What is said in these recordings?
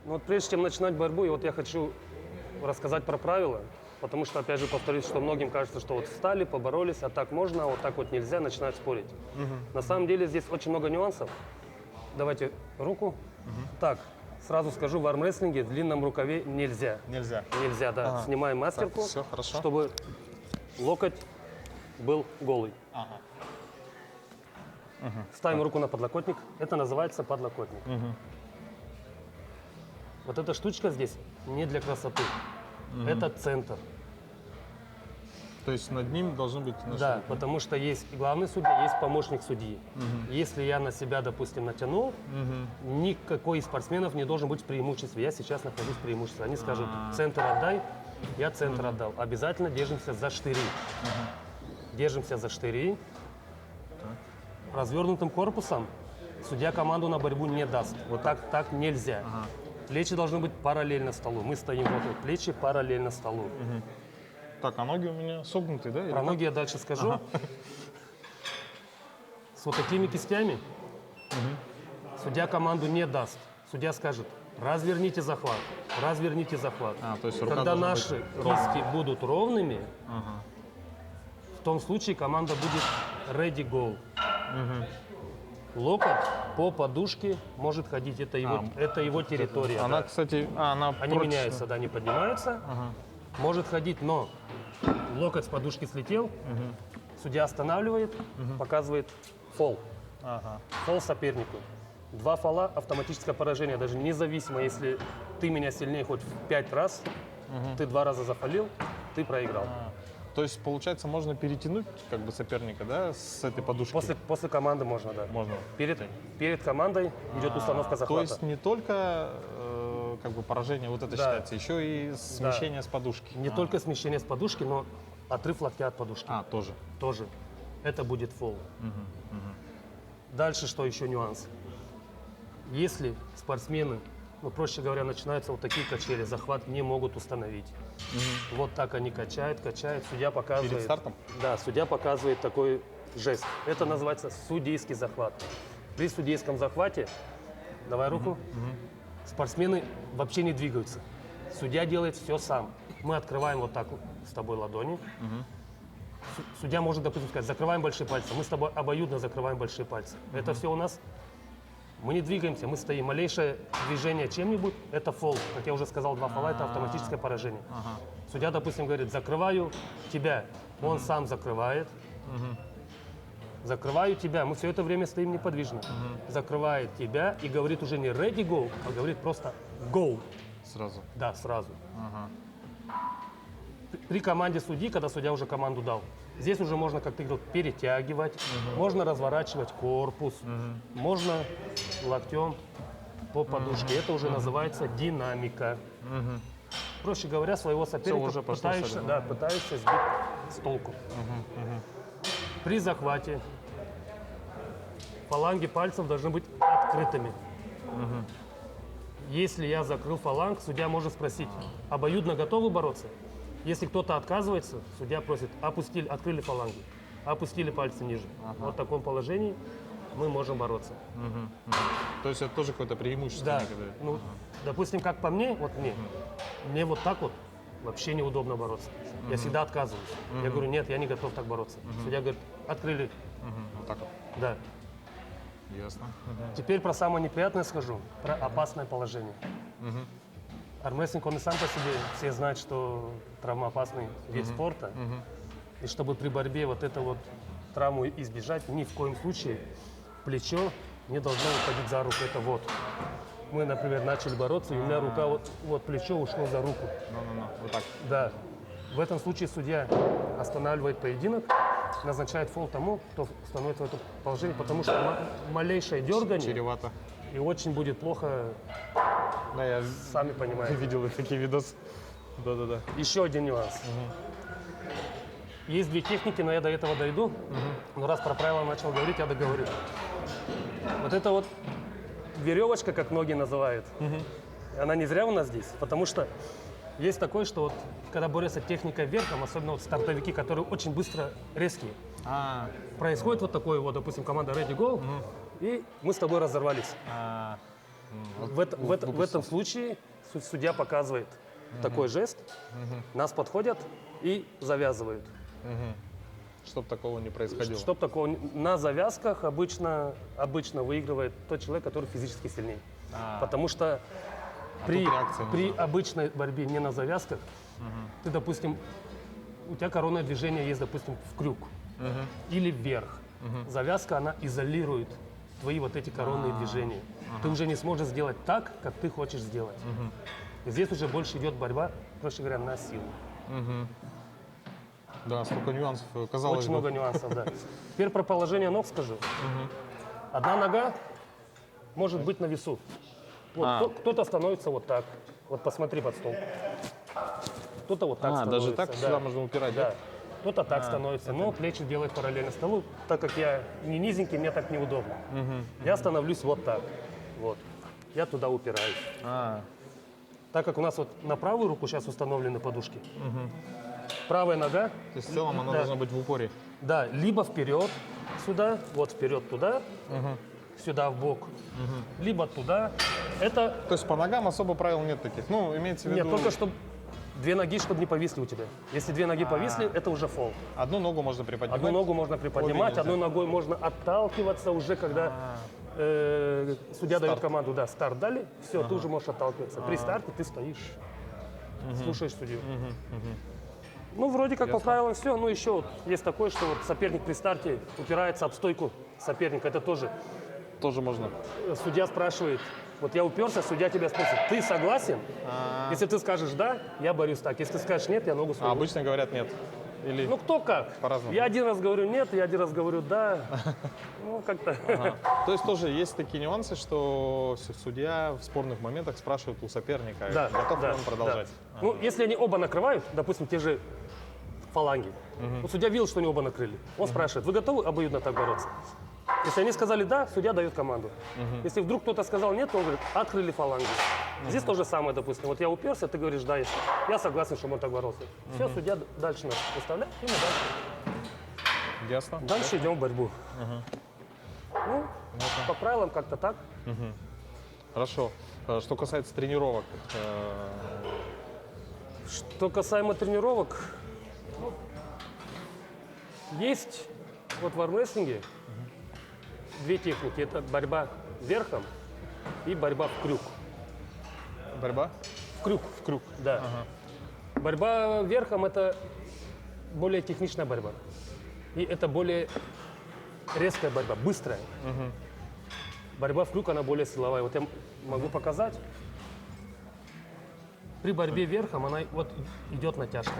Ну вот прежде чем начинать борьбу, и вот я хочу рассказать про правила, потому что, опять же, повторюсь, что многим кажется, что вот встали, поборолись, а так можно, а вот так вот нельзя, начинают спорить. На самом деле здесь очень много нюансов. Давайте руку. Так, сразу скажу, в армрестлинге в длинном рукаве нельзя. Нельзя. Нельзя, да. Ага. Снимаем мастерку, Так, всё, хорошо. чтобы локоть был голый. Ага. Ставим руку на подлокотник. Это называется подлокотник. Вот эта штучка здесь не для красоты. Это центр. То есть над ним должен быть Да, потому что есть главный судья, есть помощник судьи. Если я на себя, допустим, натянул, никакой из спортсменов не должен быть в преимуществе. Я сейчас нахожусь в преимуществе. Они скажут, центр отдай, я центр отдал. Обязательно держимся за штыри. Держимся за штыри. Развернутым корпусом судья команду на борьбу не даст. Вот так нельзя. Плечи должны быть параллельно столу. Мы стоим вот тут, плечи параллельно столу. Так, а ноги у меня согнутые, да? Про ноги я дальше скажу. С вот такими кистями судья команду не даст. Судья скажет, разверните захват, разверните захват. То есть рука Когда должна наши быть ровной. кисти будут ровными, в том случае команда будет ready go. Локоть по подушке может ходить, это его территория. Она, да. кстати, она Они прочная. меняются, да, они поднимаются, может ходить, но локоть с подушки слетел, судья останавливает, показывает фол. Фол сопернику. 2 фола, автоматическое поражение, даже независимо, если ты меня сильнее хоть в 5 раз, ты 2 раза зафолил, ты проиграл. То есть, получается, можно перетянуть как бы соперника, да, с этой подушки? После команды можно, да. Можно. Перед командой идет установка захвата. То есть не только как бы поражение вот это Да. считается, еще и смещение с подушки. Не только смещение с подушки, но отрыв локтя от подушки. Тоже. Тоже. Это будет фол. Дальше что еще нюанс? Если спортсмены, ну, проще говоря, начинаются вот такие качели, захват не могут установить. Вот так они качают, судья показывает. Перед стартом? Да, судья показывает такой жест. Это называется судейский захват. При судейском захвате, давай руку, спортсмены вообще не двигаются. Судья делает все сам. Мы открываем вот так с тобой ладони. Судья может, допустим, сказать, закрываем большие пальцы. Мы с тобой обоюдно закрываем большие пальцы. Это все у нас. Мы не двигаемся, мы стоим. Малейшее движение чем-нибудь – это фол. Как я уже сказал, 2 фола – это автоматическое поражение. Судья, допустим, говорит, закрываю тебя. Он сам закрывает. Закрываю тебя. Мы все это время стоим неподвижно. Закрывает тебя и говорит уже не ready go, а говорит просто go. Сразу. Да, сразу. При команде судьи, когда судья уже команду дал, здесь уже можно, как ты говорил, перетягивать, можно разворачивать корпус, можно локтем по подушке. Это уже называется динамика. Проще говоря, своего соперника уже пошло, пытаешься сбить с толку. При захвате фаланги пальцев должны быть открытыми. Если я закрыл фаланг, судья может спросить, обоюдно готовы бороться? Если кто-то отказывается, судья просит, открыли фаланги, опустили пальцы ниже. Вот в таком положении мы можем бороться. То есть это тоже какое-то преимущество? Да. некоторое? Ну, допустим, как по мне, вот мне вот так вот вообще неудобно бороться. Я всегда отказываюсь. Я говорю, нет, я не готов так бороться. Судья говорит, открыли. Вот так вот. Да. Ясно. Теперь про самое неприятное скажу, про опасное положение. Армрестлинг, он и сам по себе, все знают, что травмоопасный вид спорта. И чтобы при борьбе вот эту вот травму избежать, ни в коем случае плечо не должно уходить за руку. Это вот. Мы, например, начали бороться, и у меня рука, вот плечо ушло за руку. Вот так. Да. В этом случае судья останавливает поединок, назначает фол тому, кто становится в это положение, потому что малейшее дергание, Чревато. и очень будет плохо, Да, я сами понимаете. видел такие видосы. Да. Еще один нюанс. Есть 2 техники, но я до этого дойду. Но раз про правила начал говорить, я договорю. Вот это вот веревочка, как многие называют, она не зря у нас здесь, потому что есть такое, что вот когда борются техникой верхом, особенно вот стартовики, которые очень быстро резкие, происходит вот такое вот, допустим, команда ready go, и мы с тобой разорвались. В этом случае судья показывает такой жест, нас подходят и завязывают. Чтобы такого не происходило. Чтоб такого на завязках обычно выигрывает тот человек, который физически сильнее. Потому что при обычной борьбе не на завязках, ты, допустим, у тебя коронное движение есть, допустим, в крюк или вверх. Завязка, она изолирует твои вот эти коронные движения. Ты уже не сможешь сделать так, как ты хочешь сделать. И здесь уже больше идет борьба, проще говоря, на силу. Да, столько нюансов, казалось Очень бы. много нюансов, да. Теперь про положение ног скажу. Одна нога может быть на весу. Вот, кто-то становится вот так. Вот посмотри под стол. Кто-то вот так становится. Даже так да. сюда можно упирать, да? Да. Кто-то так становится, но плечи делает параллельно столу. Так как я не низенький, мне так неудобно. Я становлюсь вот так. Вот. Я туда упираюсь. Так как у нас вот на правую руку сейчас установлены подушки, правая нога, То есть в целом она Да. должна быть в упоре. да, либо вперед сюда, вот вперед туда, сюда в бок, либо туда. Это То есть по ногам особо правил нет таких. Ну, имеется в виду, нет, только чтобы две ноги, чтобы не повисли у тебя. Если две ноги повисли, это уже фол. одну ногу можно приподнимать. Одну ногу можно приподнимать, нельзя. одной ногой можно отталкиваться уже, когда судья дает команду, да, старт дали, все, ты уже можешь отталкиваться. При старте ты стоишь, слушаешь судью. Ну, вроде как по правилам все. Ну, еще вот есть такое, что вот соперник при старте упирается об стойку соперника. Это тоже Тоже можно. судья спрашивает. Вот я уперся, судья тебя спросит, ты согласен? Если ты скажешь да, я борюсь так. Если ты скажешь нет, я ногу А свою. обычно говорят нет. Или... Ну, кто как. По-разному. Я один раз говорю нет, я один раз говорю да. Ну, как-то. То есть тоже есть такие нюансы, что судья в спорных моментах спрашивает у соперника, Да, готов ли да, он продолжать. да. Ну, если они оба накрывают, допустим, те же фаланги, вот судья видел, что они оба накрыли. Он спрашивает, вы готовы обоюдно так бороться? Если они сказали да, судья дает команду. Если вдруг кто-то сказал нет, то он говорит, открыли фаланги. Здесь то же самое, допустим. Вот я уперся, ты говоришь, да, я согласен, чтобы он так боролся. Все, судья дальше нас выставляет, и мы дальше. Ясно? Дальше идем в борьбу. Ну, по правилам как-то так. Хорошо. Что касается тренировок, Что касаемо тренировок, ну, есть вот в армрестлинге две техники. Это борьба верхом и борьба в крюк. борьба? В крюк, да. Борьба верхом – это более техничная борьба. И это более резкая борьба, быстрая. Борьба в крюк, она более силовая. Вот я могу показать. При борьбе верхом она вот идет натяжка.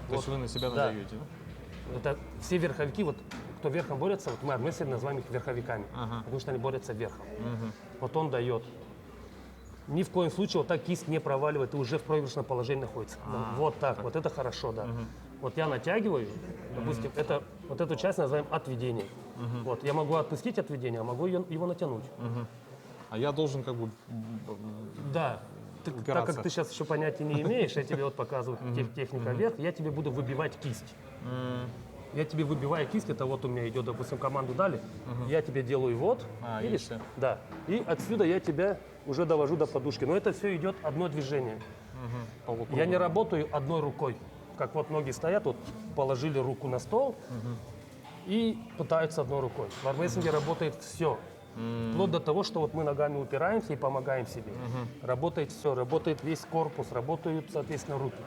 То есть вы на себя Да. надаете, да? Это все верховики, вот кто верхом борется, вот мы армрестлеры называем их верховиками, потому что они борются верхом. Вот он дает. Ни в коем случае вот так кисть не проваливает, ты уже в проигрышном положении находится. Да, вот так, вот это хорошо, да. Вот я натягиваю, допустим, это, вот эту часть называем отведение. Вот, я могу отпустить отведение, а могу его натянуть. А я должен как бы... Да. Так Упираться. как ты сейчас еще понятия не имеешь, я тебе вот показываю техника вверх, я тебе буду выбивать кисть. Я тебе выбиваю кисть, это вот у меня идет, допустим, команду дали, я тебе делаю вот, видишь? есть, да. Да. И отсюда я тебя уже довожу до подушки. Но это все идет одно движение. полукругом. Я не работаю одной рукой. Как вот многие стоят, вот положили руку на стол и пытаются одной рукой. В армрестлинге работает все. Вплоть до того, что вот мы ногами упираемся и помогаем себе. Работает все, работает весь корпус, работают, соответственно, руки.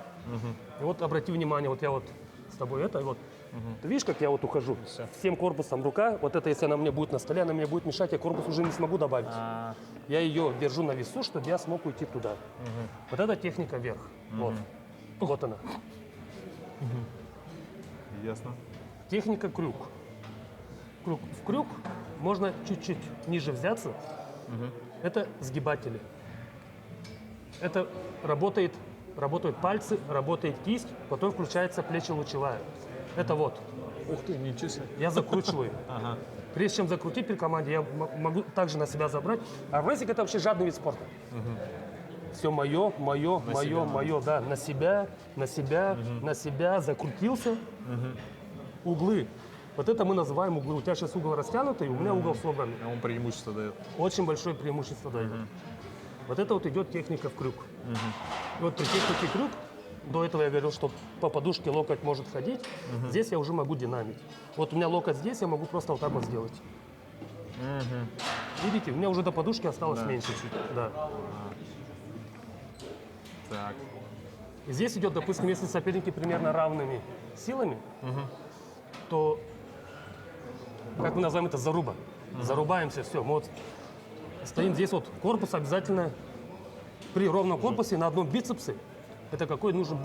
И вот обрати внимание, вот я вот с тобой это, и вот ты видишь, как я вот ухожу? Всем корпусом рука, вот это если она мне будет на столе, она мне будет мешать, я корпус уже не смогу добавить. Я ее держу на весу, чтобы я смог уйти туда. Вот это техника вверх. Вот. Вот она. Ясно. Техника крюк. В крюк можно чуть-чуть ниже взяться. Это сгибатели. Это работают пальцы, работает кисть, потом включается плечелучевая. Это вот. Ух ты, ничего себе. Я закручиваю. Прежде чем закрутить при команде, я могу также на себя забрать. А рестлинг – это вообще жадный вид спорта. Все мое, да, на себя, закрутился. Углы. Вот это мы называем углы. У тебя сейчас угол растянутый, у меня угол собранный. А он преимущество дает. Очень большое преимущество дает. Вот это вот идет техника в крюк. И вот при технике крюк, до этого я говорил, что по подушке локоть может ходить, здесь я уже могу динамить. Вот у меня локоть здесь, я могу просто вот так вот сделать. Видите, у меня уже до подушки осталось меньше чуть. Да. Так. И здесь идет, допустим, если соперники примерно равными силами, то, как мы называем это, заруба. Зарубаемся, все. Мы вот стоим здесь, вот корпус обязательно при ровном корпусе на одном бицепсе. Это какой нужен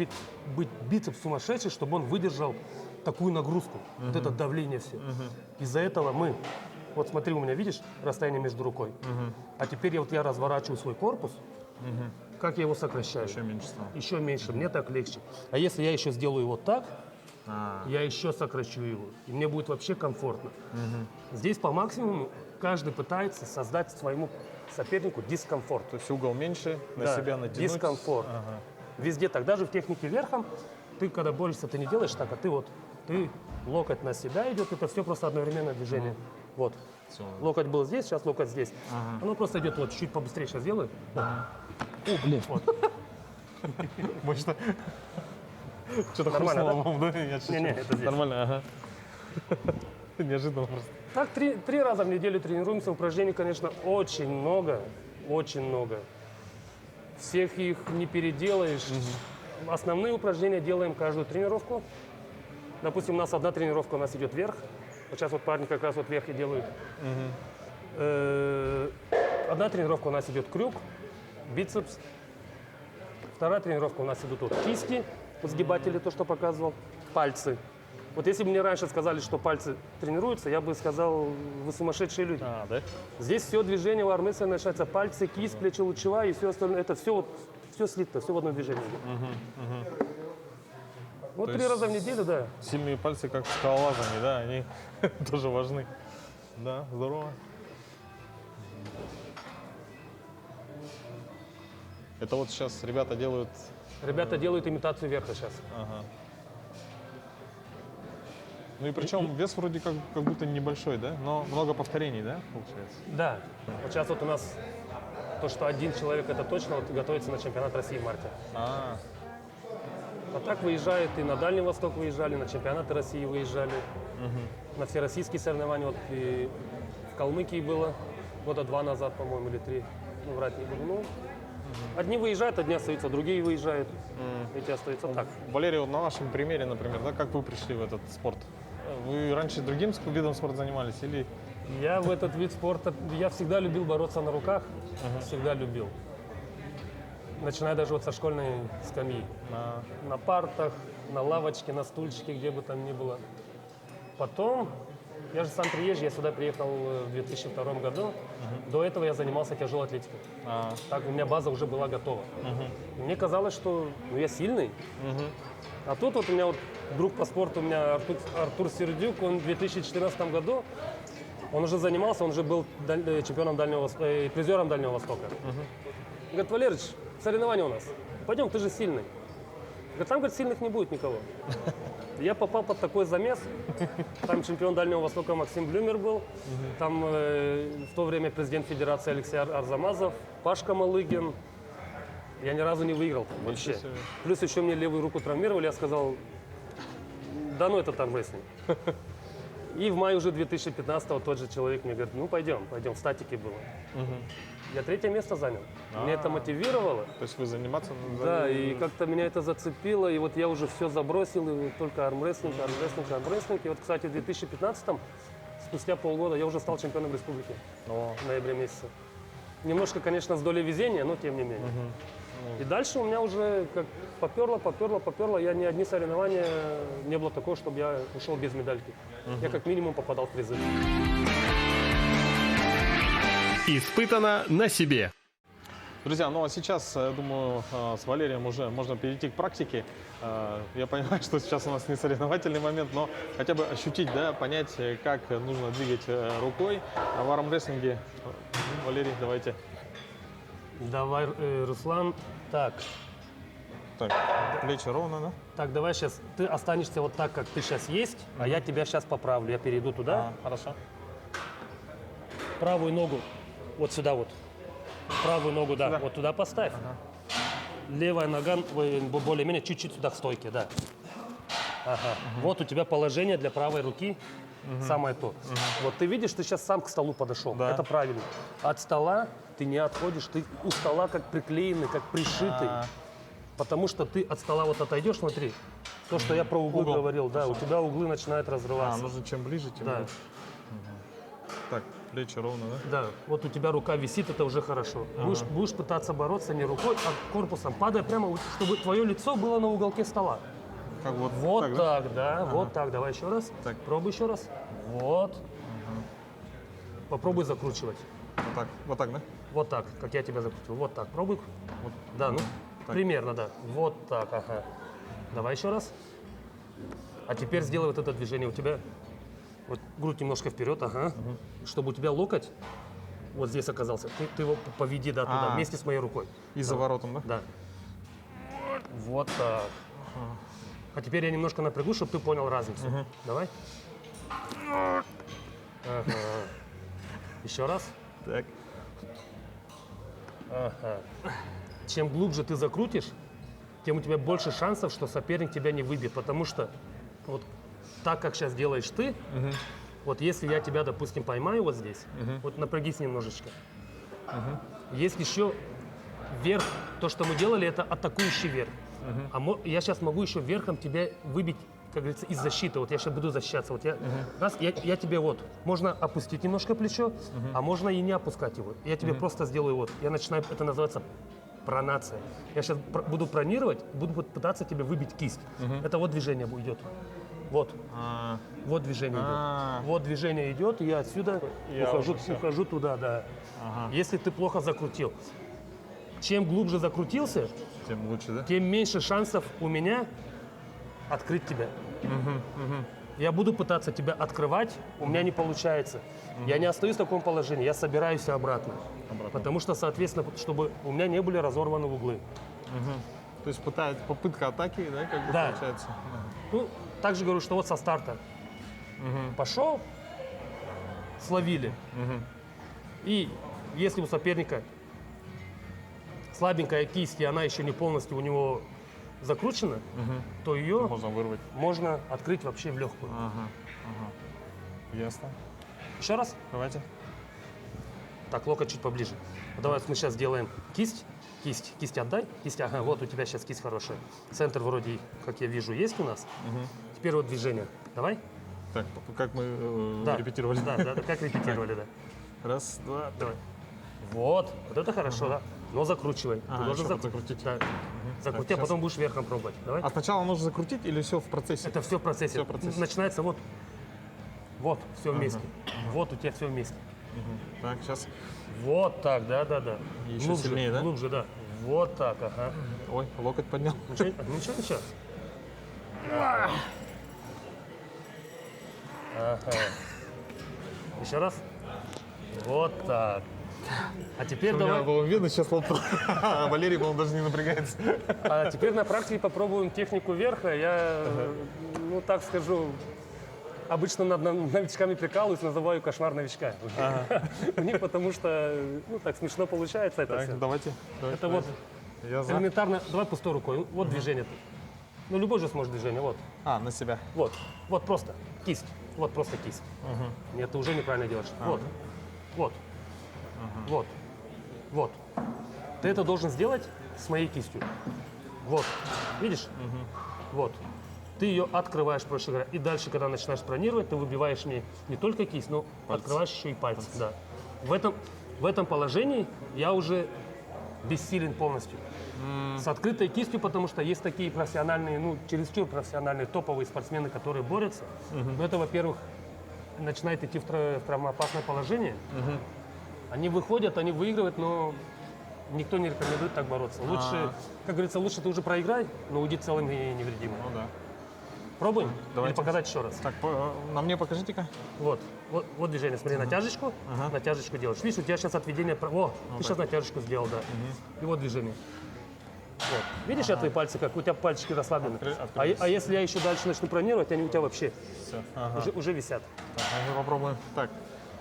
быть бицепс сумасшедший, чтобы он выдержал такую нагрузку, вот это давление все. Из-за этого мы, вот смотри, у меня, видишь, расстояние между рукой. А теперь я разворачиваю свой корпус, как я его сокращаю? Еще меньше стало. Еще меньше, мне так легче. А если я еще сделаю вот так, я еще сокращу его, и мне будет вообще комфортно. Здесь по максимуму каждый пытается создать своему сопернику дискомфорт. То есть угол меньше, на Да, себя натянуть. дискомфорт. Везде так, даже в технике верхом, ты когда борешься, ты не делаешь так, а ты локоть на себя идет, это все просто одновременное движение. Вот. Всё. Локоть был здесь, сейчас локоть здесь. Оно просто идет вот чуть побыстрее, сейчас сделаю. О, блин. Вот. Может, что-то Нормально, хрустнуло вам, да? Не-не, это здесь. Нормально, ага. Неожиданно просто. Так, три раза в неделю тренируемся. Упражнений, конечно, очень много. Очень много. Всех их не переделаешь. Основные упражнения делаем каждую тренировку. Допустим, у нас одна тренировка у нас идет вверх. Вот сейчас вот парни как раз вот вверх и делают. Одна тренировка у нас идет крюк, бицепс. Вторая тренировка у нас идут вот кисти, вот сгибатели, то, что показывал, пальцы. Вот если бы мне раньше сказали, что пальцы тренируются, я бы сказал, вы сумасшедшие люди. А, да? Здесь все движение в армрестлинге начинается пальцы, кисть, плечо-лучевая и все остальное. Это все, все слито, все в одном движении. Вот То 3 есть раза в неделю, да. Сильные пальцы, как скалолазами, да, они тоже важны. Да, здорово. Это вот сейчас ребята делают... Ребята делают имитацию верха сейчас. Ага. Ну и причем вес вроде как будто небольшой, да? Но много повторений, да, получается? Да. Вот сейчас вот у нас то, что один человек, это точно вот готовится на чемпионат России в марте. А, так выезжает и на Дальний Восток выезжали, на чемпионаты России выезжали, на всероссийские соревнования. Вот и в Калмыкии было года 2 назад, по-моему, или 3. Ну, врать не буду. Ну, одни выезжают, одни остаются, другие выезжают. Эти остаются так. Валерий, вот на вашем примере, например, да, как вы пришли в этот спорт? Вы раньше другим видом спорта занимались или... Я в этот вид спорта, я всегда любил бороться на руках, всегда любил. Начиная даже вот со школьной скамьи. На партах, на лавочке, на стульчике, где бы там ни было. Потом, я же сам приезжий, я сюда приехал в 2002 году. До этого я занимался тяжелой атлетикой. Так у меня база уже была готова. И мне казалось, что я сильный. А тут вот у меня вот друг по спорту, у меня Артур Сердюк, он в 2014 году, он уже занимался, он уже был чемпионом Дальнего Востока, призером Дальнего Востока. Говорит, Валерыч, соревнования у нас, пойдем, ты же сильный. Говорит, там, говорит, сильных не будет никого. Я попал под такой замес, там чемпион Дальнего Востока Максим Блюмер был, там в то время президент Федерации Алексей Арзамазов, Пашка Малыгин. Я ни разу не выиграл вообще. Плюс еще мне левую руку травмировали, я сказал, да ну это армрестлинг. И в мае уже 2015-го тот же человек мне говорит, ну пойдем, в статике было. Я 3-е место занял. Меня это мотивировало. То есть вы заниматься... Да, и как-то меня это зацепило, и вот я уже все забросил, и только армрестлинг. И вот, кстати, в 2015-м, спустя полгода, я уже стал чемпионом республики в ноябре месяце. Немножко, конечно, с долей везения, но тем не менее. И дальше у меня уже как поперло. Я ни одни соревнования, не было такого, чтобы я ушел без медальки. Я как минимум попадал в призы. Испытано на себе. Друзья, ну а сейчас, я думаю, с Валерием уже можно перейти к практике. Я понимаю, что сейчас у нас не соревновательный момент, но хотя бы ощутить, да, понять, как нужно двигать рукой в армрестлинге. Валерий, давайте. Давай, Руслан. Так, плечи ровно, да? так, давай сейчас ты останешься вот так, как ты сейчас есть, а я тебя сейчас поправлю. Я перейду туда. Хорошо. Правую ногу вот сюда вот. правую ногу, да, вот туда поставь. Левая нога более-менее чуть-чуть сюда к стойке, да. Ага. Вот у тебя положение для правой руки. Самое то. Вот ты видишь, ты сейчас сам к столу подошел. Да. Это правильно. От стола ты не отходишь, ты у стола как приклеенный, как пришитый. Потому что ты от стола вот отойдешь, смотри. То, что я про углы Угол. говорил, да, у тебя углы начинают разрываться. нужно чем ближе, тем Да. лучше. Так, плечи ровно, да? Да, вот у тебя рука висит, это уже хорошо. Будешь пытаться бороться не рукой, а корпусом, падая прямо, чтобы твое лицо было на уголке стола. Как вот, Вот так, да? так, да, вот так. Давай еще раз. Так. Пробуй еще раз. Вот. Попробуй закручивать. Вот так, да? Вот так, как я тебя закрутил. Вот так. Пробуй. Вот. Да, ну, примерно, да. Вот так, ага. Давай еще раз. А теперь сделай вот это движение. У тебя вот грудь немножко вперед, ага. Чтобы у тебя локоть вот здесь оказался. Ты его поведи, да, туда, вместе с моей рукой. И за воротом, да? Да. Вот так. А теперь я немножко напрягу, чтобы ты понял разницу. Давай. Ага. Еще раз. Так. Ага. Чем глубже ты закрутишь, тем у тебя больше шансов, что соперник тебя не выбьет. Потому что вот так, как сейчас делаешь ты, вот если я тебя, допустим, поймаю вот здесь, вот напрягись немножечко. Есть еще верх, то, что мы делали, это атакующий верх. Я сейчас могу еще верхом тебя выбить, как говорится, из защиты. Вот я сейчас буду защищаться. Вот я тебе вот, можно опустить немножко плечо, а можно и не опускать его. Я тебе просто сделаю вот. Я начинаю, это называется пронация. Я сейчас буду пронировать, буду пытаться тебе выбить кисть. Это вот движение идет. Вот. Вот движение идет. Вот движение идет, и я отсюда ухожу туда, да. Если ты плохо закрутил. Чем глубже закрутился, Тем лучше, да? тем меньше шансов у меня открыть тебя. Я буду пытаться тебя открывать, у меня не получается. Я не остаюсь в таком положении, я собираюсь обратно. Потому что, соответственно, чтобы у меня не были разорваны углы. То есть попытка атаки, да, как бы Да. получается? Ну, также говорю, что вот со старта. Пошел, словили. И если у соперника слабенькая кисть, и она еще не полностью у него закручена, то ее Можно вырвать. можно открыть вообще в легкую. Ясно. Еще раз. Давайте. Так, локоть чуть поближе. Давай мы сейчас сделаем кисть. Кисть отдай. Кисть, ага, вот у тебя сейчас кисть хорошая. Центр вроде, как я вижу, есть у нас. Теперь вот движение. Давай. Так, как мы Да. репетировали. Да, как репетировали, да. Раз, два, Давай. Вот это хорошо, да. Но закручивай. Ты Ага, должен еще закрутить. Да. Закрути, а сейчас. потом будешь верхом пробовать. Давай. А сначала нужно закрутить или все в процессе? Это все в процессе. Всё в процессе. Начинается вот. Вот, все вместе. Вот у тебя все вместе. Так, сейчас. Вот так, да. И еще сильнее, да? Глубже, да. Вот так, ага. Ой, локоть поднял. Ничего. Ага. Еще раз. Вот так. А теперь У меня давай. было видно, сейчас лопнул. А Валерий, по-моему, даже не напрягается. А теперь на практике попробуем технику верха. Я, ну так скажу, обычно над новичками прикалываюсь, называю кошмар новичка. У них потому что, ну так смешно получается это все. Так, давайте. Это вот Я за. элементарно. Давай пустой рукой. Вот движение. Ну любой же сможет движение. Вот. На себя. Вот просто кисть. Вот просто кисть. Нет, ты уже неправильно делаешь. Вот. Ты это должен сделать с моей кистью. Вот. Видишь? Вот. Ты ее открываешь, проще говоря. И дальше, когда начинаешь пронировать, ты выбиваешь мне не только кисть, но открываешь еще и пальцы. Да. В этом положении я уже бессилен полностью. С открытой кистью, потому что есть такие профессиональные, ну, чересчур профессиональные топовые спортсмены, которые борются. Но это, во-первых, начинает идти в травмоопасное положение. Они выходят, они выигрывают, но никто не рекомендует так бороться. Лучше, как говорится, лучше ты уже проиграй, но уйди целым и невредимым. Ну да. Пробуем? Давайте. Или показать еще раз? Так, на мне покажите-ка. Вот движение, смотри, натяжечку делаешь. Видишь, у тебя сейчас отведение, ты сейчас натяжечку сделал, да. И вот движение. Вот. Видишь, я твои пальцы, как у тебя пальчики расслаблены. А если я еще дальше начну пронировать, они у тебя вообще Все. уже висят. Так, мы попробуем. Так,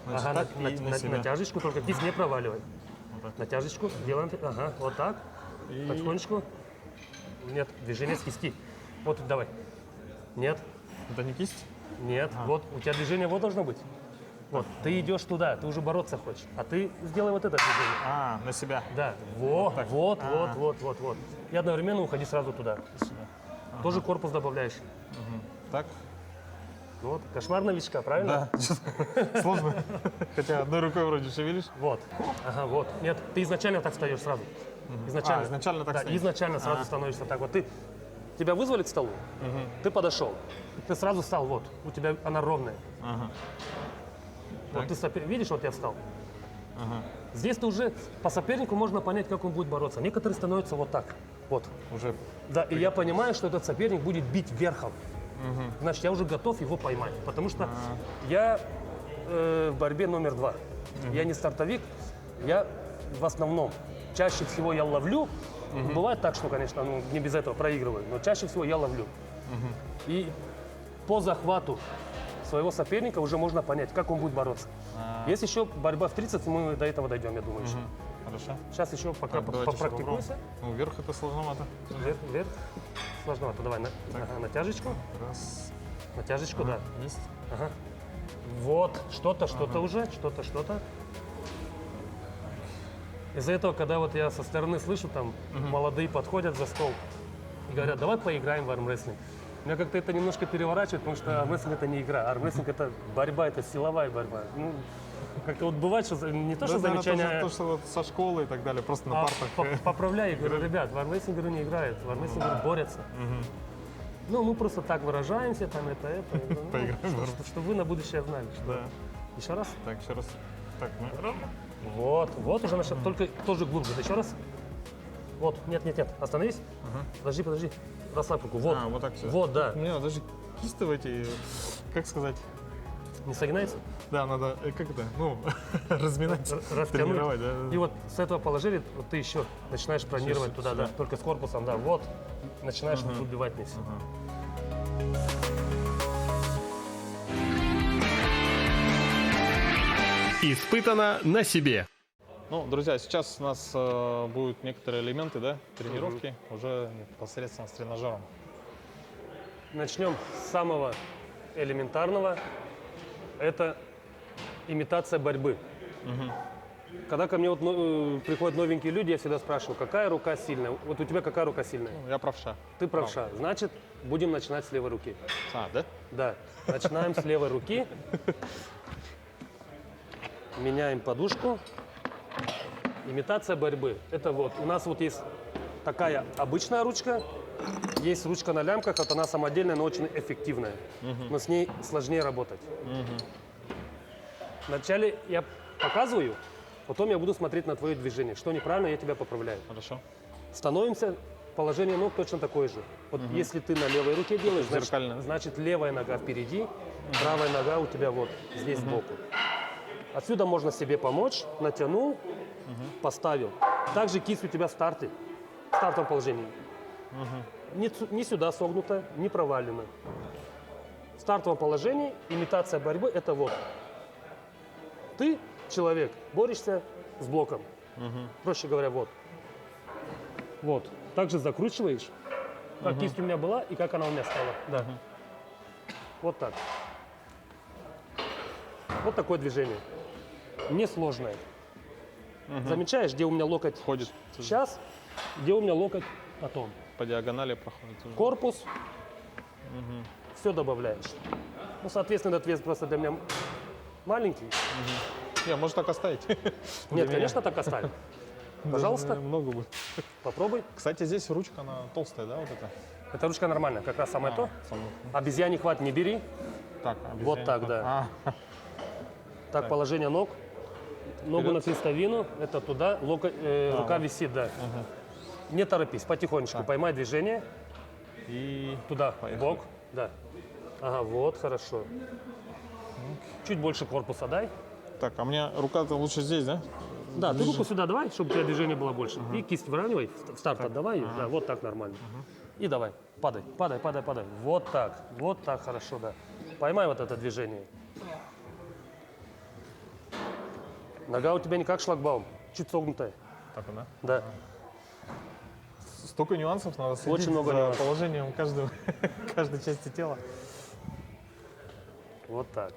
значит, так и на себя. Натяжечку, только кисть не проваливай. Натяжечку. Делаем. Ага, вот так. Потихонечку. Нет, движение с кисти. Вот, давай. Нет, Это не кисть? нет. Вот, у тебя движение вот должно быть. Вот, ты идешь туда, ты уже бороться хочешь. А ты сделай вот это движение. На себя. Да, вот, так. вот. И одновременно уходи сразу туда. Тоже корпус добавляешь. Так? Вот, кошмар новичка, правильно? Да. Сложно. Хотя одной рукой вроде шевелишь. Вот. Ага, вот. Нет, ты изначально так встаешь сразу. Изначально. изначально так да, стоишь. изначально сразу становишься так. Вот ты, тебя вызвали к столу, ты подошел, ты сразу встал, вот, у тебя она ровная. Вот ты видишь, вот я встал. Здесь ты уже по сопернику можно понять, как он будет бороться. Некоторые становятся вот так. Вот. Уже. Да, и я понимаю, что этот соперник будет бить верхом. Значит, я уже готов его поймать. Потому что я в борьбе номер 2. Я не стартовик, я в основном. Чаще всего я ловлю. Бывает так, что, конечно, не без этого проигрываю, но чаще всего я ловлю. И по захвату своего соперника уже можно понять, как он будет бороться. Есть еще борьба в 30, мы до этого дойдем, я думаю. Еще. Хорошо. Сейчас еще пока Так, давайте еще попрактикуйся. Ну, вверх это сложновато. Вверх. Сложновато. Давай натяжечку. Раз. Натяжечку, да. Есть. Ага. Вот, что-то уже, что-то. Из-за этого, когда вот я со стороны слышу, там молодые подходят за стол и говорят, давай поиграем в армрестлинг. Меня как-то это немножко переворачивает, потому что армрестлинг это не игра, армрестлинг это борьба, это силовая борьба. Ну, как-то вот бывает, что не то, что замечание, То, что вот со школы и так далее, просто на партах. поправляю, говорю, ребят, в армрестлинг игру не играют, в армрестлинг игру борются. Ну, мы просто так выражаемся, там это. Поиграем в Ну, чтобы вы на будущее знали. Что... Да. Еще раз. Так, еще раз. Так, мы ровно. Вот уже наша, только тоже глубже. Еще раз. Вот, нет, остановись. Подожди, расслабь руку. Вот, Вот так все. вот, да. У меня даже кисты в эти, как сказать, Не согинается? да, надо, как это, ну, разминать, Растянуть. тренировать, да. И вот с этого положения вот ты еще начинаешь планировать туда, сюда. да, только с корпусом, да, вот, начинаешь выбивать вниз. Испытано на себе. Ну, друзья, сейчас у нас будут некоторые элементы, да, тренировки уже непосредственно с тренажером. Начнем с самого элементарного. Это имитация борьбы. Когда ко мне вот, приходят новенькие люди, я всегда спрашиваю, какая рука сильная? Вот у тебя какая рука сильная? Я правша. Ты правша. Значит, будем начинать с левой руки. Да? Да. Начинаем с левой руки. Меняем подушку. Имитация борьбы. Это вот, у нас вот есть такая обычная ручка, есть ручка на лямках, вот она самодельная, но очень эффективная. Но с ней сложнее работать. Вначале я показываю, потом я буду смотреть на твое движение. Что неправильно, я тебя поправляю. Хорошо. Становимся, положение ног точно такое же. Вот если ты на левой руке делаешь, Зеркально. значит левая нога впереди, правая нога у тебя вот здесь сбоку. Отсюда можно себе помочь, натянул, поставил. Также кисть у тебя в стартовом положении. Не сюда согнута, не провалена. В стартовом положении имитация борьбы – это вот. Ты, человек, борешься с блоком. Проще говоря, вот. Вот. Также закручиваешь, как кисть у меня была и как она у меня стала. Да. Вот так. Вот такое движение. Несложное. Замечаешь, где у меня локоть Ходит. сейчас, где у меня локоть потом. По диагонали проходит. уже. Корпус. Все добавляешь. Ну, соответственно, этот вес просто для меня маленький. Не, может так оставить. Нет, конечно, так оставим. Пожалуйста, Много будет. попробуй. Кстати, здесь ручка, она толстая, да, вот эта? Эта ручка нормальная, как раз самое то. Обезьяний хват не бери. Так, Вот так, да. Так, положение ног. Ногу на крестовину, это туда, рука висит, да. Не торопись, потихонечку, поймай движение. И Туда, Поехали. в бок, да. Ага, вот, хорошо. Чуть больше корпуса дай. так, а у меня рука-то лучше здесь, да? Да, ты руку сюда давай, чтобы у тебя движение было больше. И кисть выравнивай, в старт отдавай, да, вот так нормально. И давай, падай. Вот так, хорошо, да. Поймай вот это движение. Нога у тебя не как шлагбаум. чуть согнутая. Так, да? Да. Столько нюансов, надо следить Очень много за нюансов. положением каждой части тела. Вот так.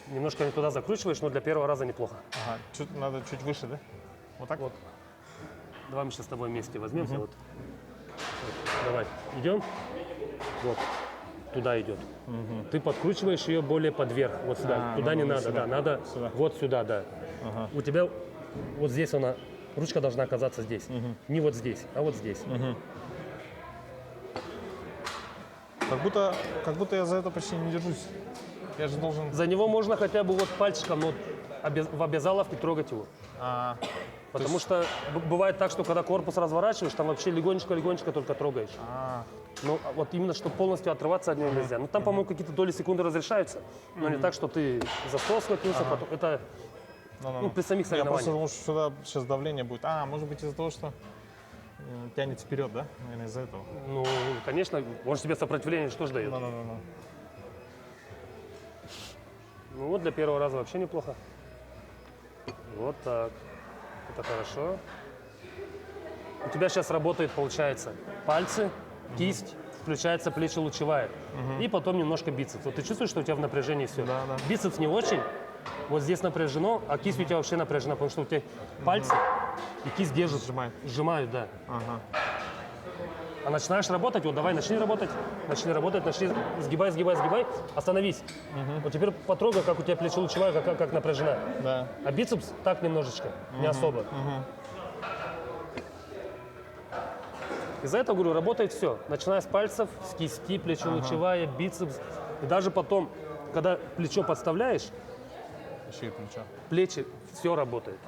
Немножко не туда закручиваешь, но для первого раза неплохо. Ага, надо чуть выше, да? Вот так? Вот. Давай мы сейчас с тобой вместе возьмемся. Вот. Давай, идем. Вот. Туда идет. Ты подкручиваешь ее более под верх. Вот сюда. Туда не надо. сюда. Да, надо Сюда. вот сюда, да. У тебя вот здесь она, ручка должна оказаться здесь. Не вот здесь, а вот здесь. Как будто я за это почти не держусь. Я же должен... За него можно хотя бы вот пальчиком, но в обязаловке трогать его. Потому что бывает так, что когда корпус разворачиваешь, там вообще легонечко-легонечко только трогаешь. Ну, вот именно, чтобы полностью отрываться от него нельзя. Ну, там, по-моему, какие-то доли секунды разрешаются, но не так, что ты за стол схватился, потом это при самих Я просто соревнованиях. думал, что сюда сейчас давление будет. Может быть из-за того, что тянется вперед, да? Наверное, из-за этого. Ну, конечно, он же тебе сопротивление что ж дает. Ну. Ну вот для первого раза вообще неплохо. Вот так. Это хорошо. У тебя сейчас работает, получается, пальцы, кисть, включается плечо-лучевая. И потом немножко бицепс. Вот ты чувствуешь, что у тебя в напряжении все? Да. Бицепс не очень. Вот здесь напряжено, а кисть у тебя вообще напряжена, потому что у тебя пальцы и кисть держат. Сжимают, да. А начинаешь работать, вот давай, начни работать, сгибай, остановись. Вот теперь потрогай, как у тебя плечо-лучевая, как напряжена. Да. А бицепс так немножечко, не особо. Из-за этого, говорю, работает все. Начиная с пальцев, с кисти, плечо-лучевая, бицепс. И даже потом, когда плечо подставляешь, Еще и плечо. плечи, все работает.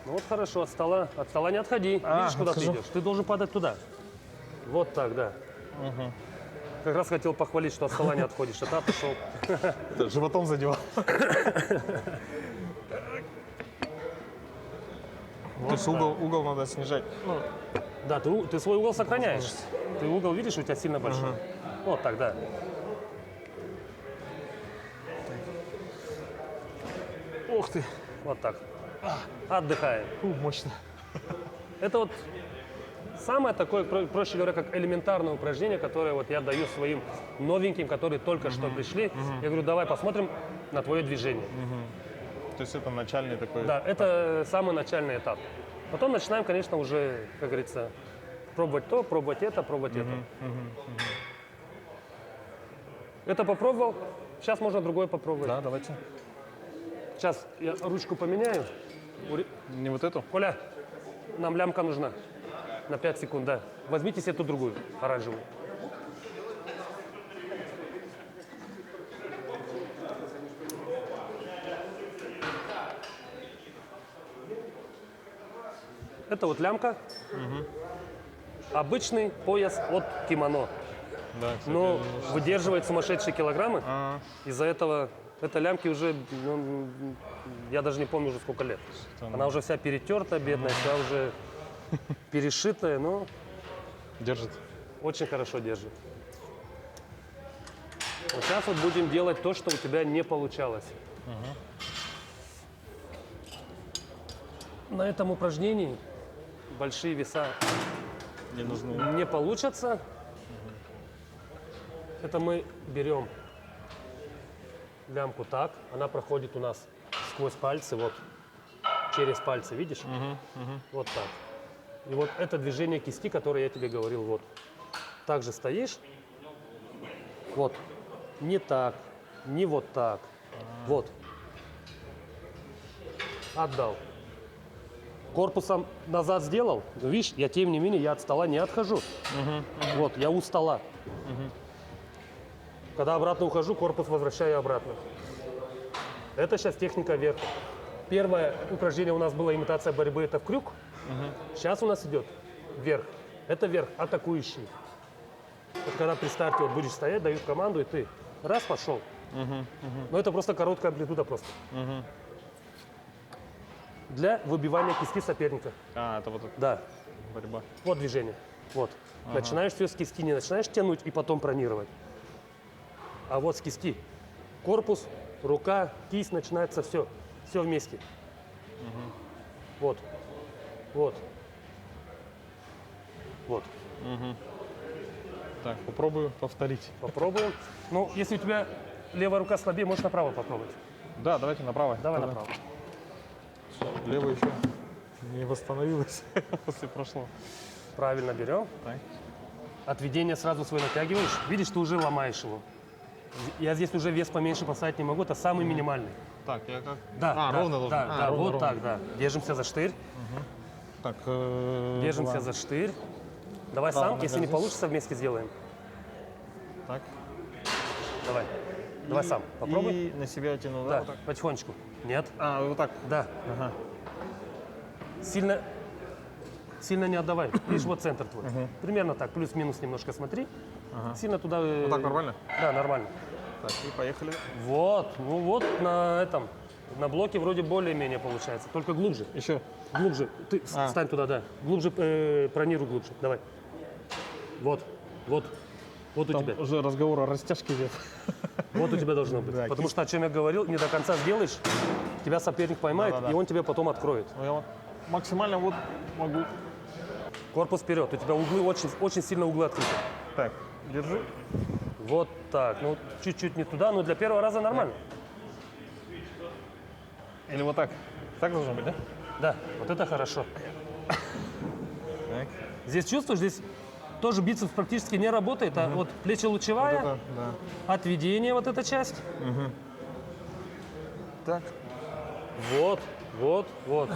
Ну вот хорошо, от стола не отходи. Видишь, куда ты отхожу. идешь? Ты должен падать туда. Вот так, да. Как раз хотел похвалить, что от стола не отходишь, а ты отошел. Животом задевал. То есть угол надо снижать. Да, ты свой угол сохраняешь. Ты угол видишь, у тебя сильно большой. Вот так, да. Ух ты. Вот так. Отдыхаем. Мощно. Это вот самое такое, проще говоря, как элементарное упражнение, которое вот я даю своим новеньким, которые только что пришли. Я говорю, давай посмотрим на твое движение. То есть это начальный такой... Да, это самый начальный этап. Потом начинаем, конечно, уже, как говорится, пробовать то, пробовать это, пробовать это. Это попробовал, сейчас можно другое попробовать. Да, давайте. Сейчас я ручку поменяю. Не вот эту? Коля, нам лямка нужна. На 5 секунд, да. Возьмите себе ту другую, оранжевую. Это вот лямка. Обычный пояс от кимоно. Да, кстати. Но выдерживает сумасшедшие килограммы. Из-за этого этой лямки уже, я даже не помню уже сколько лет. Она уже вся перетерта, бедная, вся уже перешитая, но Держит. очень хорошо держит. Вот сейчас вот будем делать то, что у тебя не получалось. На этом упражнении большие веса Не нужны. не получатся. Это мы берем лямку так, она проходит у нас сквозь пальцы, вот через пальцы, видишь? Вот так. И вот это движение кисти, которое я тебе говорил, вот. Также стоишь, вот, не так, не вот так, вот. Отдал. Корпусом назад сделал, видишь, я тем не менее, я от стола не отхожу. Вот, я у стола. Когда обратно ухожу, корпус возвращаю обратно. Это сейчас техника верха. Первое упражнение у нас было имитация борьбы, это в крюк. Сейчас у нас идет вверх. Это верх, атакующий. Вот когда при старте вот будешь стоять, дают команду, и ты раз пошел. Но это просто короткая амплитуда просто. Для выбивания кисти соперника. Это вот эта Да, борьба. вот движение. Вот. Начинаешь все с кисти, не начинаешь тянуть и потом пронировать. А вот с кисти. корпус, рука, кисть, начинается все. Все вместе. Вот. Вот. Вот. Так, попробую повторить. Попробуем. Ну, если у тебя левая рука слабее, можешь направо попробовать. Да, давайте направо. Давай Тогда. направо. Левая еще не восстановилась после прошлого. Правильно берем. Так. Отведение сразу свой натягиваешь. Видишь, ты уже ломаешь его. Я здесь уже вес поменьше поставить не могу, это самый минимальный. Так, я как? Да, А, да, ровно должен. Да, да, ровно, вот ровно. так, да. Держимся за штырь. Так, Держимся два. за штырь. Давай Правая сам, нога если не здесь. получится, вместе сделаем. Так. Давай. Давай сам. Попробуй. И на себя тяну, да? Да, Вот так. потихонечку. Нет. А, вот так. Да. Ага. Сильно не отдавай. Видишь, вот центр твой. Примерно так, плюс-минус немножко смотри. Сильно туда... Вот так нормально? Да, нормально. Так, и поехали. Вот, ну вот на блоке вроде более-менее получается, только глубже. Еще. Глубже. Ты встань туда, да. Глубже, пронируй глубже. Давай. Вот, вот. Вот у Там тебя. уже разговор о растяжке идет. Вот у тебя должно быть. Да, Потому что, о чем я говорил, не до конца сделаешь, тебя соперник поймает, Да-да-да. и он тебе потом откроет. Ну, я вот максимально вот могу. Корпус вперед. У тебя углы очень сильно углы открыты. Так, держи. Вот так. Ну, чуть-чуть не туда, но для первого раза нормально. Или вот так. Так должно быть, да? Да, вот это хорошо. Так. Здесь чувствуешь, здесь тоже бицепс практически не работает, а вот плечи лучевая, Вот это, да. отведение вот эта часть. Так. Вот, вот, вот.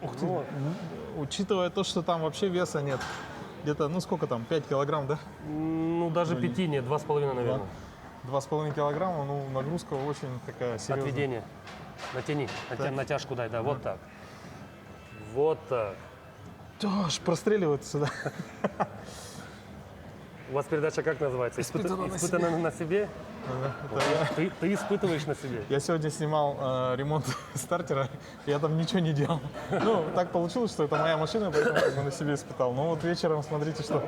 Ух ты. Вот. Учитывая то, что там вообще веса нет. Где-то, ну сколько там, 5 килограмм, да? Ну, даже 5 нет, 2,5, наверное. 2,5 килограмма, ну нагрузка очень такая серьезная. Отведение. Натяни, натяжку дай, да, вот так. Вот так. Аж простреливает сюда. У вас передача как называется? Испытано на себе? Ты испытываешь на себе. Я сегодня снимал ремонт стартера, я там ничего не делал. Ну, так получилось, что это моя машина, поэтому как бы на себе испытал. Но вот вечером, смотрите, что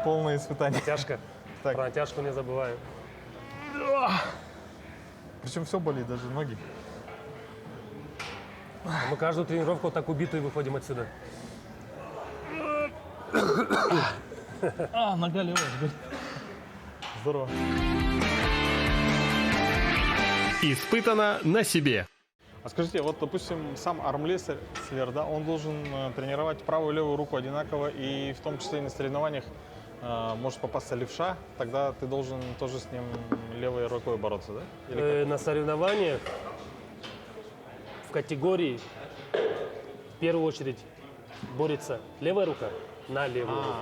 полное испытание. Натяжка. Так. Про натяжку не забываю. Причем все болит, даже ноги. Мы каждую тренировку вот так убитые выходим отсюда. А, нога левая. Здорово. Испытано на себе. А скажите, вот, допустим, сам армрестлер, да, он должен тренировать правую и левую руку одинаково, и в том числе и на соревнованиях может попасться левша, тогда ты должен тоже с ним левой рукой бороться, да? Или как? На соревнованиях в категории в первую очередь борется левая рука на левую руку.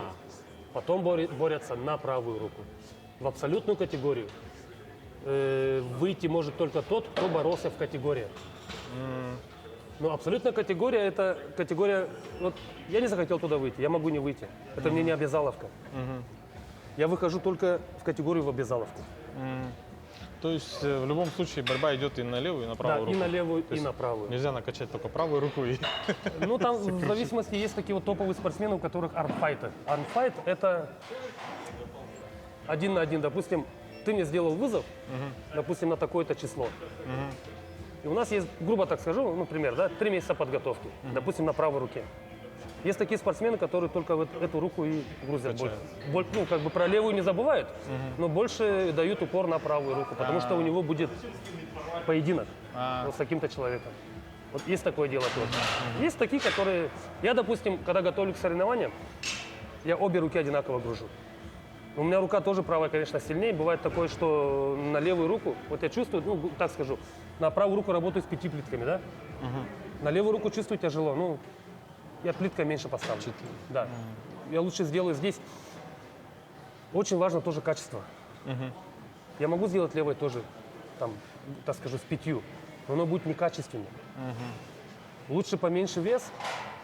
Потом борются на правую руку. В абсолютную категорию выйти может только тот, кто боролся в категориях. Но абсолютная категория – это категория… Вот я не захотел туда выйти, я могу не выйти. Это мне не обязаловка. Я выхожу только в категорию в обязаловку. То есть в любом случае борьба идет и на левую, и на правую Да, руку? и на левую, То и есть на правую. Нельзя накачать только правую руку и… Ну, там в зависимости есть такие вот топовые спортсмены, у которых армфайты. Армфайт – это 1 на 1. Допустим, ты мне сделал вызов, допустим, на такое-то число. И у нас есть, грубо так скажу, ну, пример, да, 3 месяца подготовки, допустим, на правой руке. Есть такие спортсмены, которые только вот эту руку и грузят. Ну, как бы про левую не забывают, но больше дают упор на правую руку, потому что у него будет поединок вот с каким-то человеком. Вот есть такое дело тоже. Есть такие, которые… Я, допустим, когда готовлюсь к соревнованиям, я обе руки одинаково гружу. У меня рука тоже правая, конечно, сильнее. Бывает такое, что на левую руку, вот я чувствую, ну, так скажу, на правую руку работаю с 5 плитками, да? На левую руку чувствую тяжело, ну, я плитка меньше поставлю. Да. Я лучше сделаю здесь. Очень важно тоже качество. Я могу сделать левой тоже, там, так скажу, с 5, но оно будет некачественным. Лучше поменьше вес,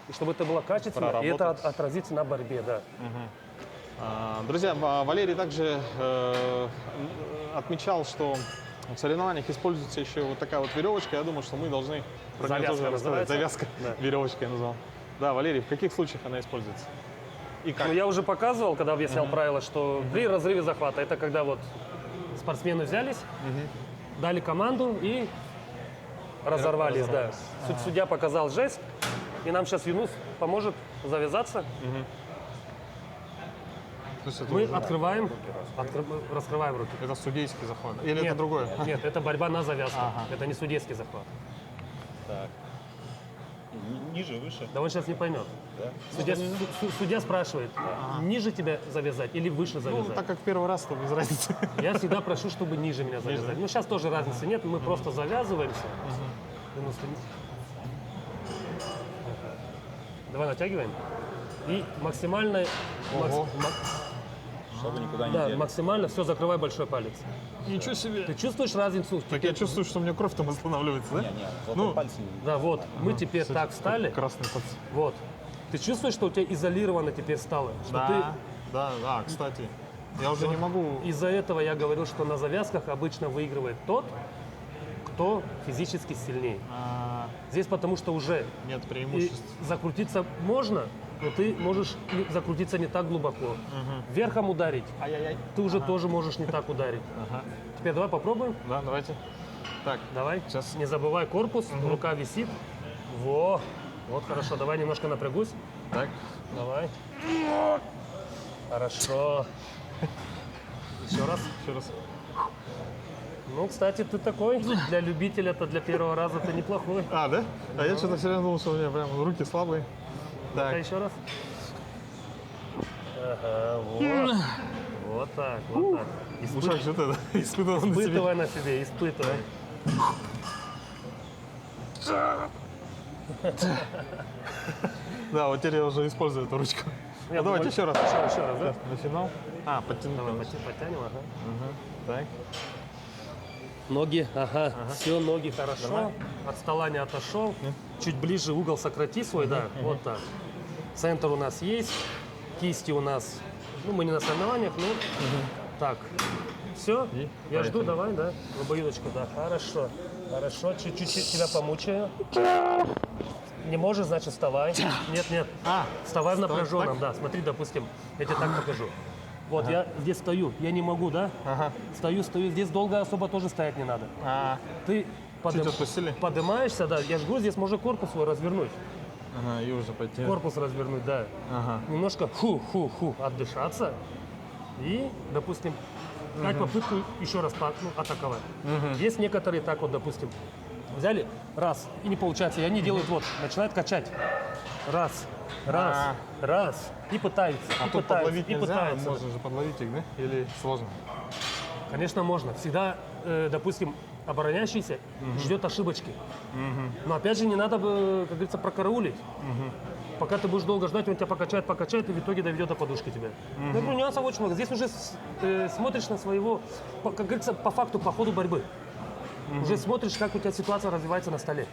и чтобы это было качественно, и это отразится на борьбе, да. Друзья, Валерий также отмечал, что в соревнованиях используется еще вот такая вот веревочка. Я думаю, что мы должны про нее тоже рассказать. Завязка Да. веревочкой я назвал. Да, Валерий, в каких случаях она используется? И как? Ну, я уже показывал, когда объяснял правила, что при разрыве захвата, это когда вот спортсмены взялись, дали команду и разорвались. Да. Судья показал жест, и нам сейчас Юнус поможет завязаться. То есть это Мы уже- открываем, раскрываем руки. Это судейский захват. Или это Нет, другое? Нет, это борьба на завязку. Ага. Это не судейский захват. Так. Ниже, выше. Да он сейчас не поймет. Да? Судья спрашивает, ниже тебя завязать или выше Ну, завязать? так как первый раз, то без разницы. Я всегда прошу, чтобы ниже меня завязать. Ну, сейчас тоже разницы нет, мы просто завязываемся. Минус один. Давай натягиваем. И максимально, Ого. Чтобы никуда не да, дели. максимально все, закрывай большой палец. Ничего себе. Ты чувствуешь разницу? Так я чувствую, что у меня кровь там останавливается, да? Не, золотой Ну, пальцы. Да, вот, мы теперь так встали. Красный пальцы. Вот. Ты чувствуешь, что у тебя изолировано теперь стало? Что Да, кстати. Я уже не могу... ты... Из-за этого я говорил, что на завязках обычно выигрывает тот, кто физически сильнее. Здесь потому что уже Нет и преимуществ. закрутиться можно, но ты можешь закрутиться не так глубоко. Верхом ударить, Ай-яй-яй. ты уже тоже можешь не так ударить. Теперь давай попробуем. Да, давайте. Так, Давай. Сейчас. Не забывай корпус, рука висит. Во. Вот хорошо, давай немножко напрягусь. так. Давай. Хорошо. Еще раз. Еще раз. Ну, кстати, ты такой, для любителя-то, для первого раза ты неплохой. А, да? А я что-то все равно думал, что у меня прям руки слабые. А Так, еще раз. Ага, вот. Вот так, вот так. Ушак что-то испытывал на себе. Испытывай на себе, испытывай. Да, вот теперь я уже использую эту ручку. Я Ну, давайте думаю, еще раз. Еще раз, да? На финал. А, подтянуть. Давай, надо. подтянем, ага. Так. Ноги, ага. Все, ноги хорошо. От стола не отошел. Чуть ближе угол сократи свой, да, вот так. Центр у нас есть. Кисти у нас, ну, мы не на соревнованиях, но так. Все, И я жду, поехали. давай, да, в обоюдочку, да, хорошо. Хорошо, чуть-чуть тебя помучаю. Не можешь, значит, вставай. Нет, нет. Вставай в напряженном, да. Смотри, допустим, я тебе так покажу. Вот я здесь стою, я не могу, да? Стою. Здесь долго особо тоже стоять не надо. Ты Чуть отпустили? поднимаешься, да. Я жгу, здесь можно корпус свой развернуть. Ага, и уже пойти. Корпус развернуть, да. Ага. Немножко отдышаться. И, допустим, дать попытку еще раз атаковать. Есть некоторые так вот, допустим, взяли, раз, и не получается, и они делают вот, начинают качать. Раз, и пытаются, А и тут пытаются, подловить и нельзя? пытаются. Можно же подловить их, да? Или сложно? Конечно, можно. Всегда, допустим, обороняющийся ждет ошибочки. Но опять же, не надо, как говорится, прокараулить. Пока ты будешь долго ждать, он тебя покачает, и в итоге доведет до подушки тебя. Ну, я говорю, нюансов очень много. Здесь уже смотришь на своего, как говорится, по факту, по ходу борьбы. Уже смотришь, как у тебя ситуация развивается на столе.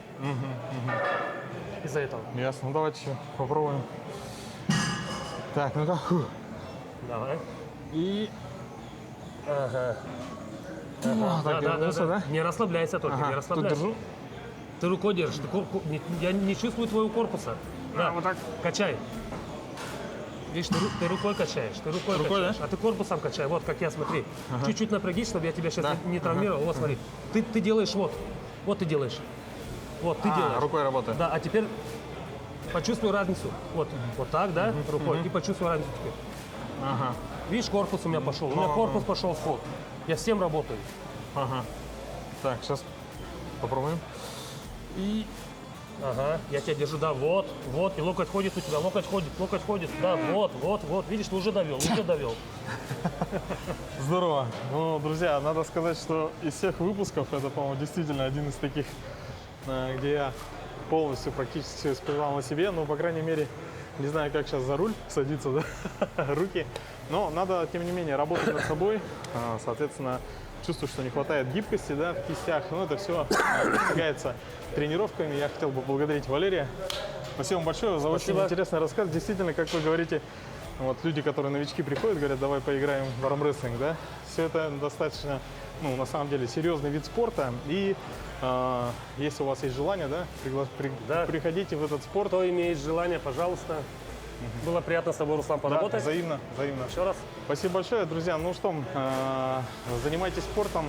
Из-за этого. Ясно. Ну, давайте еще попробуем. Так, ну-ка. Давай. И... Ага. так, вернулся, да? Не расслабляйся только, не Ага, тут расслабляйся. держу. Ты рукой держишь. Я не чувствую твоего корпуса. Да, вот так. Качай. Видишь, ты рукой качаешь. Ты рукой качаешь. А ты корпусом качай. Вот как я, смотри. Чуть-чуть напрягись, чтобы я тебя сейчас не травмировал. Вот, смотри. Ты делаешь вот. Вот ты делаешь. Вот, ты делаешь. рукой работает. Да, а теперь почувствуй разницу. Вот так, да, рукой. И почувствуй разницу теперь. Ага. Видишь, корпус у меня пошел. У меня корпус пошел в ход. Я с тем работаю. Ага. Так, сейчас попробуем. И... Ага, я тебя держу, да, вот, и локоть ходит у тебя, локоть ходит, да, вот, видишь, ты уже довел. Здорово. Ну, друзья, надо сказать, что из всех выпусков это, по-моему, действительно один из таких, где я полностью практически все испытал на себе. Ну, по крайней мере, не знаю, как сейчас за руль садиться, да, руки. Но надо, тем не менее, работать над собой. Соответственно, чувствую, что не хватает гибкости, да, в кистях. Но это все достигается тренировками. Я хотел бы поблагодарить Валерия. Спасибо вам большое за очень интересный рассказ. Действительно, как вы говорите, вот люди, которые новички приходят, говорят, давай поиграем в армрестлинг, да. Все это достаточно, ну, на самом деле, серьезный вид спорта. И если у вас есть желание, да, приходите в этот спорт. Кто имеет желание, пожалуйста, Было приятно с тобой, Руслан, Да, поработать. взаимно, взаимно. Еще раз. Спасибо большое, друзья. Ну что, занимайтесь спортом,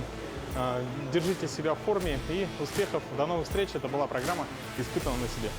держите себя в форме и успехов. До новых встреч. Это была программа «Испытано на себе».